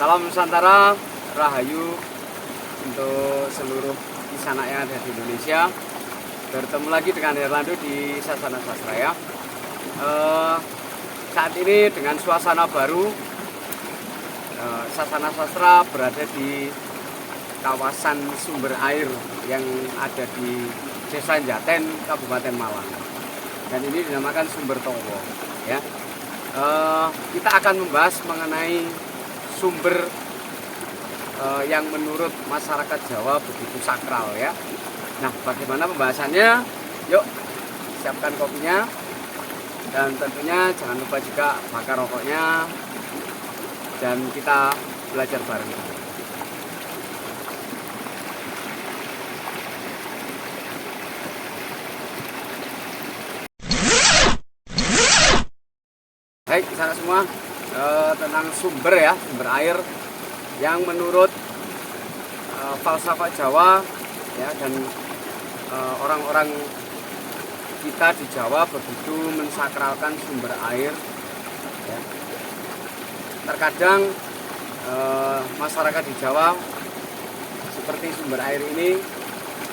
Salam Nusantara, Rahayu untuk seluruh kisanak yang ada di Indonesia. Bertemu lagi dengan Herlando di Sasana Sastra ya. Saat ini dengan suasana baru, Sasana Sastra berada di kawasan sumber air yang ada di Desa Jaten, Kabupaten Malang. Dan ini dinamakan Sumber Towo ya. Kita akan membahas mengenai sumber yang menurut masyarakat Jawa begitu sakral ya. Nah, bagaimana pembahasannya? Yuk, siapkan kopinya dan tentunya jangan lupa juga bakar rokoknya dan kita belajar bareng. Baik, di sana semua tentang sumber ya, sumber air yang menurut falsafah Jawa ya, dan orang-orang kita di Jawa begitu mensakralkan sumber air ya. Terkadang masyarakat di Jawa seperti sumber air ini,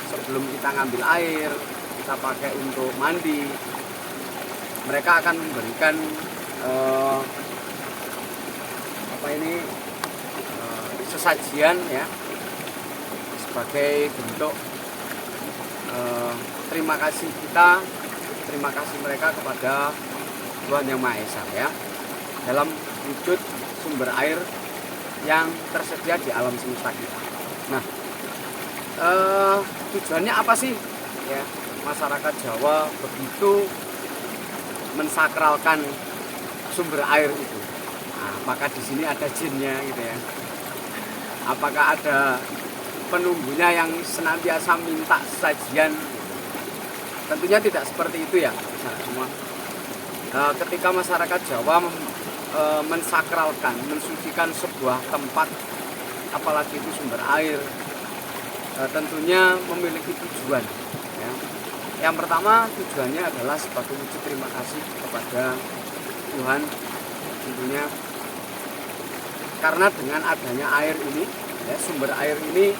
sebelum kita ngambil air, kita pakai untuk mandi, mereka akan memberikan sesajian ya, sebagai bentuk terima kasih kita, terima kasih mereka kepada Tuhan Yang Maha Esa ya, dalam wujud sumber air yang tersedia di alam semesta kita. Nah, tujuannya apa sih ya masyarakat Jawa begitu mensakralkan sumber air itu? Nah, apakah di sini ada jinnya gitu ya? Apakah ada penunggunya yang senantiasa minta sajian? Tentunya tidak seperti itu ya, semua. Ketika masyarakat Jawa mensakralkan, mensucikan sebuah tempat, apalagi itu sumber air, tentunya memiliki tujuan. Ya. Yang pertama, tujuannya adalah sebagai wujud terima kasih kepada Tuhan tentunya, karena dengan adanya air ini ya, sumber air ini,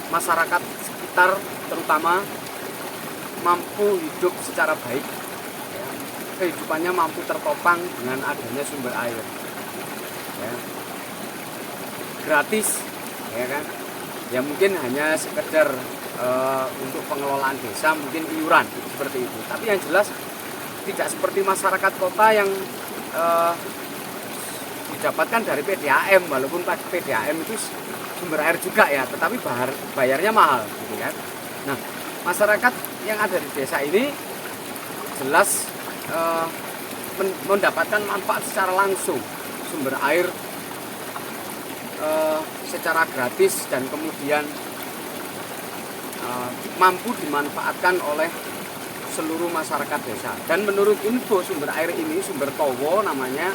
masyarakat sekitar terutama mampu hidup secara baik ya. Kehidupannya mampu tertopang dengan adanya sumber air ya. Gratis ya kan ya, mungkin hanya sekedar untuk pengelolaan desa, mungkin iuran seperti itu. Tapi yang jelas tidak seperti masyarakat kota yang didapatkan dari PDAM, walaupun PDAM itu sumber air juga ya, tetapi bayarnya mahal gitu kan. Nah, masyarakat yang ada di desa ini jelas mendapatkan manfaat secara langsung sumber air secara gratis, dan kemudian mampu dimanfaatkan oleh seluruh masyarakat desa. Dan menurut info, sumber air ini, Sumber Towo namanya,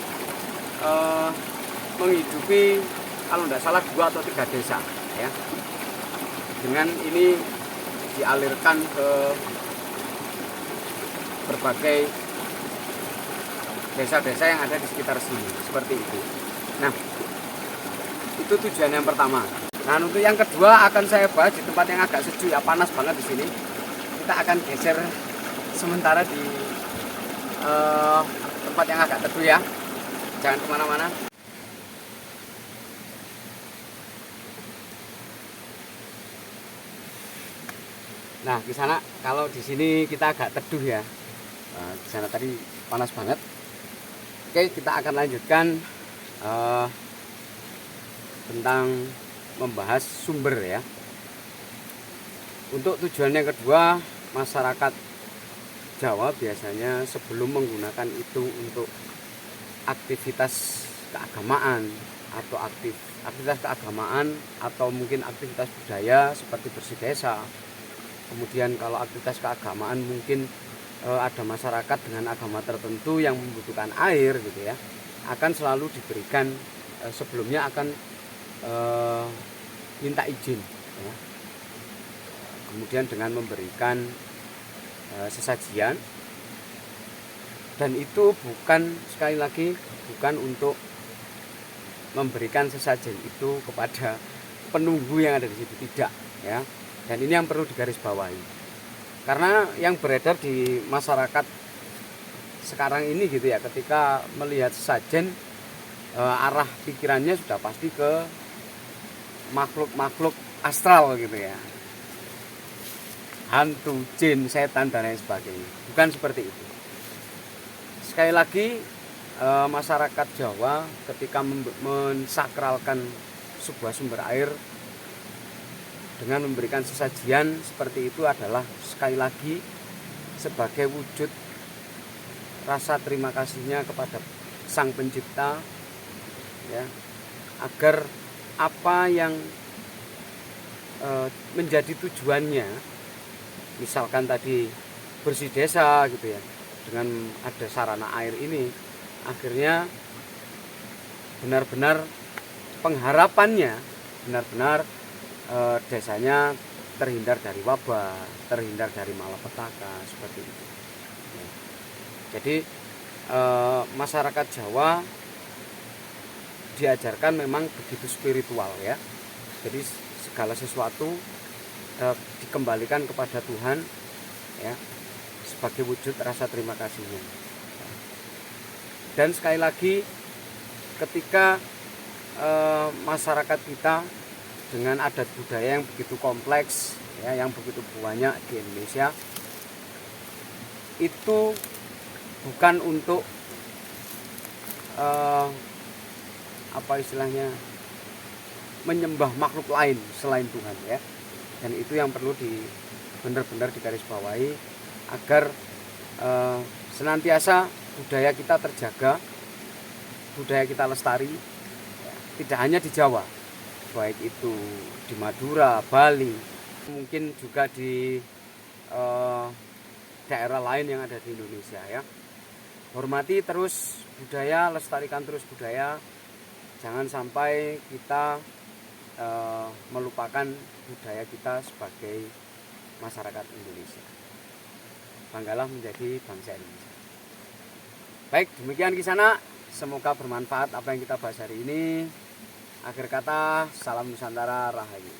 menghidupi kalau tidak salah 2 atau 3 desa ya. Dengan ini dialirkan ke berbagai desa-desa yang ada di sekitar sini, seperti itu. Nah, itu tujuan yang pertama. Nah, untuk yang kedua akan saya bahas di tempat yang agak sejuk ya, panas banget di sini. Kita akan geser sementara di tempat yang agak teduh ya. Jangan kemana-mana. Nah, di sana kalau di sini kita agak teduh ya. Di sana tadi panas banget. Oke, kita akan lanjutkan tentang membahas sumber ya. Untuk tujuan yang kedua, masyarakat Jawa biasanya sebelum menggunakan itu untuk aktivitas keagamaan atau aktivitas keagamaan atau mungkin aktivitas budaya seperti bersih desa. Kemudian kalau aktivitas keagamaan mungkin ada masyarakat dengan agama tertentu yang membutuhkan air gitu ya, akan selalu diberikan, sebelumnya akan minta izin ya. Kemudian dengan memberikan sesajian, dan itu bukan, sekali lagi, bukan untuk memberikan sesajen itu kepada penunggu yang ada di situ, tidak ya. Dan ini yang perlu digarisbawahi, karena yang beredar di masyarakat sekarang ini gitu ya, ketika melihat sesajen arah pikirannya sudah pasti ke makhluk-makhluk astral gitu ya, hantu, jin, setan dan lain sebagainya. Bukan seperti itu. Sekali lagi, masyarakat Jawa ketika mensakralkan sebuah sumber air dengan memberikan sesajian seperti itu adalah sekali lagi sebagai wujud rasa terima kasihnya kepada Sang Pencipta ya, agar apa yang menjadi tujuannya, misalkan tadi bersih desa gitu ya, dengan ada sarana air ini, akhirnya benar-benar pengharapannya benar-benar desanya terhindar dari wabah, terhindar dari malapetaka seperti itu. Jadi masyarakat Jawa diajarkan memang begitu spiritual ya. Jadi segala sesuatu dikembalikan kepada Tuhan ya, sebagai wujud rasa terima kasihnya. Dan sekali lagi, ketika masyarakat kita dengan adat budaya yang begitu kompleks ya, yang begitu banyak di Indonesia, itu bukan untuk apa istilahnya, menyembah makhluk lain selain Tuhan ya. Dan itu yang perlu benar-benar digarisbawahi, agar senantiasa budaya kita terjaga, budaya kita lestari ya, tidak hanya di Jawa, baik itu di Madura, Bali, mungkin juga di daerah lain yang ada di Indonesia ya. Hormati terus budaya, lestarikan terus budaya. Jangan sampai kita melupakan budaya kita sebagai masyarakat Indonesia. Banggalah menjadi bangsa Indonesia. Baik, demikian Kisana. Semoga bermanfaat apa yang kita bahas hari ini. Akhir kata, salam Nusantara, Rahayu.